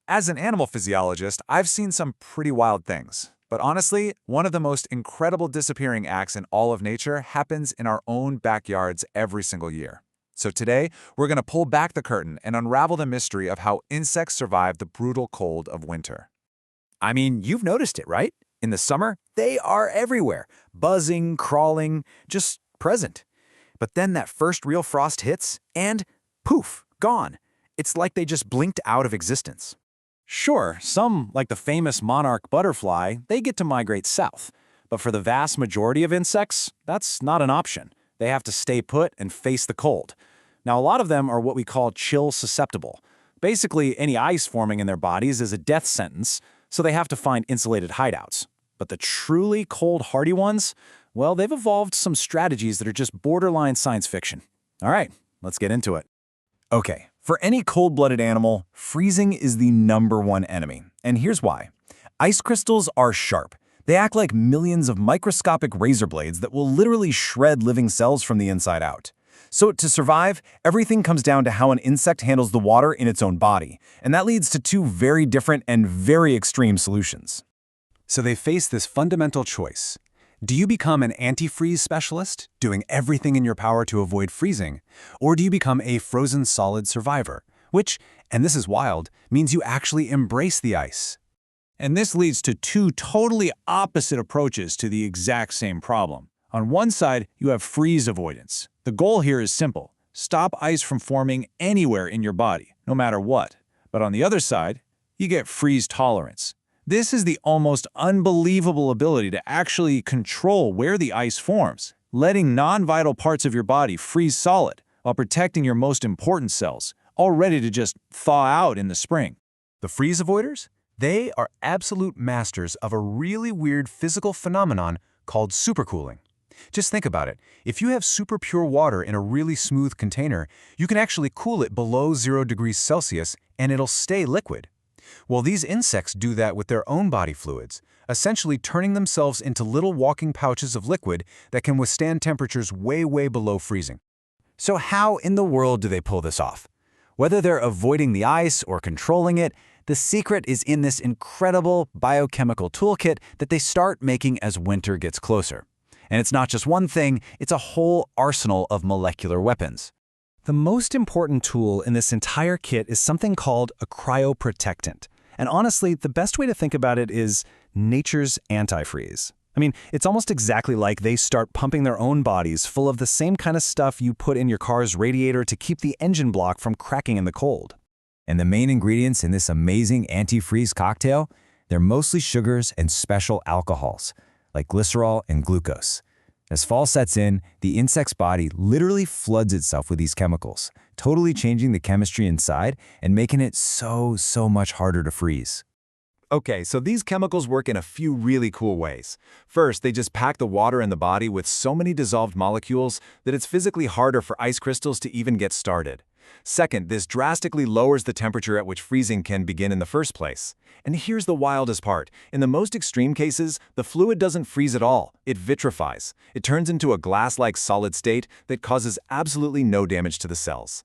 As an animal physiologist, I've seen some pretty wild things. But honestly, one of the most incredible disappearing acts in all of nature happens in our own backyards every single year. So today, we're going to pull back the curtain and unravel the mystery of how insects survive the brutal cold of winter. I mean, you've noticed it, right? In the summer, they are everywhere, buzzing, crawling, just present. But then that first real frost hits, and poof, gone. It's like they just blinked out of existence. Sure, some, like the famous monarch butterfly, they get to migrate south. But for the vast majority of insects, that's not an option. They have to stay put and face the cold. Now, a lot of them are what we call chill susceptible. Basically, any ice forming in their bodies is a death sentence, so they have to find insulated hideouts. But the truly cold hardy ones, well, they've evolved some strategies that are just borderline science fiction. All right, let's get into it. Okay, for any cold-blooded animal, freezing is the #1 enemy. And here's why. Ice crystals are sharp. They act like millions of microscopic razor blades that will literally shred living cells from the inside out. So to survive, everything comes down to how an insect handles the water in its own body, and that leads to two very different and very extreme solutions. So they face this fundamental choice. Do you become an antifreeze specialist, doing everything in your power to avoid freezing? Or do you become a frozen solid survivor, which, and this is wild, means you actually embrace the ice? And this leads to two totally opposite approaches to the exact same problem. On one side, you have freeze avoidance. The goal here is simple. Stop ice from forming anywhere in your body, no matter what. But on the other side, you get freeze tolerance. This is the almost unbelievable ability to actually control where the ice forms, letting non-vital parts of your body freeze solid while protecting your most important cells, all ready to just thaw out in the spring. The freeze avoiders? They are absolute masters of a really weird physical phenomenon called supercooling. Just think about it. If you have super pure water in a really smooth container, you can actually cool it below 0 degrees Celsius and it'll stay liquid. Well, these insects do that with their own body fluids, essentially turning themselves into little walking pouches of liquid that can withstand temperatures way, way below freezing. So how in the world do they pull this off? Whether they're avoiding the ice or controlling it, the secret is in this incredible biochemical toolkit that they start making as winter gets closer. And it's not just one thing, it's a whole arsenal of molecular weapons. The most important tool in this entire kit is something called a cryoprotectant. And honestly, the best way to think about it is nature's antifreeze. I mean, it's almost exactly like they start pumping their own bodies full of the same kind of stuff you put in your car's radiator to keep the engine block from cracking in the cold. And the main ingredients in this amazing antifreeze cocktail, they're mostly sugars and special alcohols, like glycerol and glucose. As fall sets in, the insect's body literally floods itself with these chemicals, totally changing the chemistry inside and making it so much harder to freeze. Okay, so these chemicals work in a few really cool ways. First, they just pack the water in the body with so many dissolved molecules that it's physically harder for ice crystals to even get started. Second, this drastically lowers the temperature at which freezing can begin in the first place. And here's the wildest part. In the most extreme cases, the fluid doesn't freeze at all. It vitrifies. It turns into a glass-like solid state that causes absolutely no damage to the cells.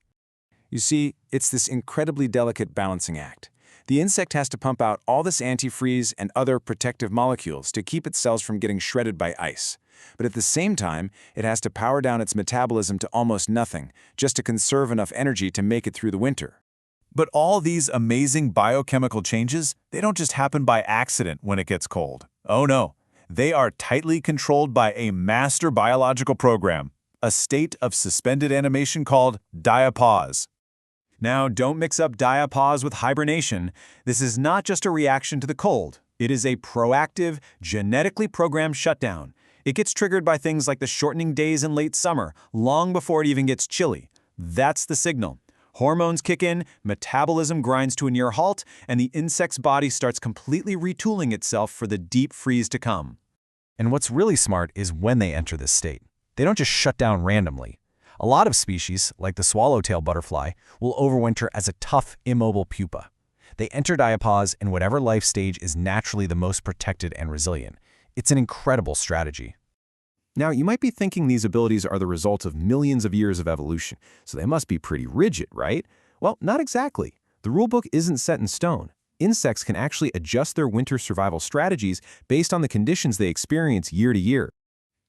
You see, it's this incredibly delicate balancing act. The insect has to pump out all this antifreeze and other protective molecules to keep its cells from getting shredded by ice. But at the same time, it has to power down its metabolism to almost nothing, just to conserve enough energy to make it through the winter. But all these amazing biochemical changes, they don't just happen by accident when it gets cold. Oh no, they are tightly controlled by a master biological program, a state of suspended animation called diapause. Now, don't mix up diapause with hibernation. This is not just a reaction to the cold. It is a proactive, genetically programmed shutdown. It gets triggered by things like the shortening days in late summer, long before it even gets chilly. That's the signal. Hormones kick in, metabolism grinds to a near halt, and the insect's body starts completely retooling itself for the deep freeze to come. And what's really smart is when they enter this state. They don't just shut down randomly. A lot of species, like the swallowtail butterfly, will overwinter as a tough, immobile pupa. They enter diapause in whatever life stage is naturally the most protected and resilient. It's an incredible strategy. Now, you might be thinking these abilities are the result of millions of years of evolution, so they must be pretty rigid, right? Well, not exactly. The rulebook isn't set in stone. Insects can actually adjust their winter survival strategies based on the conditions they experience year to year.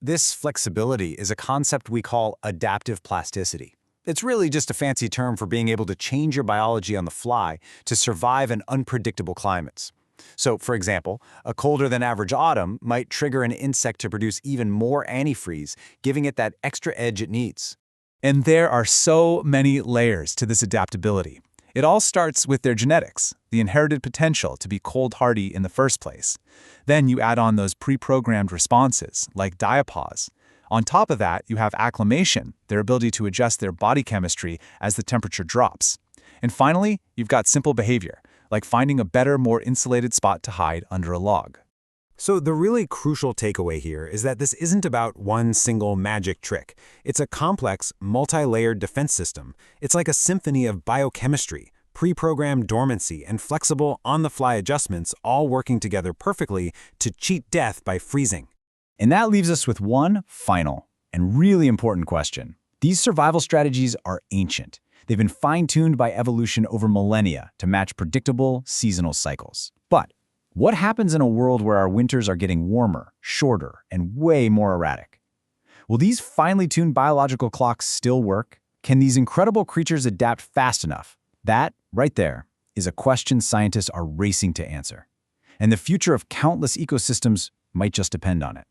This flexibility is a concept we call adaptive plasticity. It's really just a fancy term for being able to change your biology on the fly to survive in unpredictable climates. So, for example, a colder than average autumn might trigger an insect to produce even more antifreeze, giving it that extra edge it needs. And there are so many layers to this adaptability. It all starts with their genetics, the inherited potential to be cold-hardy in the first place. Then you add on those pre-programmed responses, like diapause. On top of that, you have acclimation, their ability to adjust their body chemistry as the temperature drops. And finally, you've got simple behavior, like finding a better, more insulated spot to hide under a log. So the really crucial takeaway here is that this isn't about one single magic trick. It's a complex, multi-layered defense system. It's like a symphony of biochemistry, pre-programmed dormancy, and flexible, on-the-fly adjustments all working together perfectly to cheat death by freezing. And that leaves us with one final and really important question. These survival strategies are ancient. They've been fine-tuned by evolution over millennia to match predictable seasonal cycles. But what happens in a world where our winters are getting warmer, shorter, and way more erratic? Will these finely tuned biological clocks still work? Can these incredible creatures adapt fast enough? That, right there, is a question scientists are racing to answer. And the future of countless ecosystems might just depend on it.